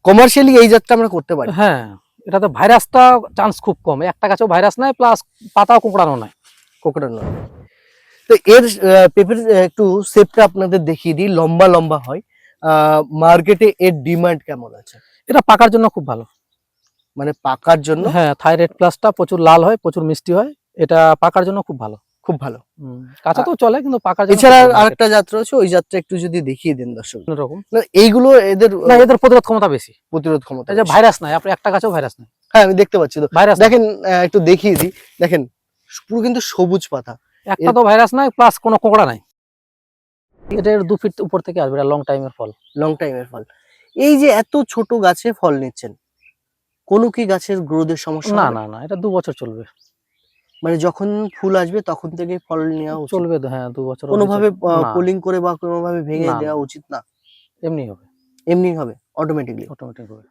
Commercially এই জাতটা আমরা করতে পারি। হ্যাঁ, এটাতে ভাইরাসটা চান্স খুব কম, একটা গাছেও ভাইরাস নাই, প্লাস পাতাও কোঁকড়ানো নাই। কোকড়ানো। তো এর পেঁপের একটু শেপটা আপনাদের দেখিয়ে দিই, লম্বা লম্বা হয়। মার্কেটে এর ডিমান্ড কেমন আছে? এটা পাকার জন্য খুব ভালো। মানে পাকার জন্য? হ্যাঁ, থাইরয়েড প্লাসটা প্রচুর লাল হয়, প্রচুর মিষ্টি হয়, এটা পাকার জন্য খুব ভালো। খুব ভালো। কাঁচা তো চলে, কিন্তু পাকার জন্য এছাড়া আরেকটা জাত রয়েছে, ওই জাতটা একটু যদি দেখিয়ে দেন দর্শক। এরকম না এইগুলো এদের না, এদের প্রতিরোধ ক্ষমতা বেশি, প্রতিরোধ ক্ষমতা এই যে বেশি। ভাইরাস নাই, আপনি একটা গাছেও ভাইরাস নাই। হ্যাঁ আমি দেখতে পাচ্ছি তো, ভাইরাস দেখেন একটু দেখিয়ে দিই, দেখেন পুরো কিন্তু সবুজ পাতা, একটা তো ভাইরাস নাই, প্লাস কোনো কোঁকড়া নাই। এটা 2 ফিট উপর থেকে আসবে, এটা লং টাইমের ফল। লং টাইমের ফল। এই যে এত ছোট গাছে ফল নিচ্ছেন, কোনো কি গাছের গ্রোথের সমস্যা না হবে? না না, এটা 2 বছর চলবে। মানে যখন ফুল আসবে তখন থেকে ফল নেওয়া উচিত? চলবে তো, হ্যাঁ 2 বছর কোনোভাবে না, পোলিং করে বা কোনোভাবে ভেঙে না, দেওয়া না, উচিত না? এমনি হবে, এমনি হবে অটোমেটিকলি? অটোমেটিক হবে।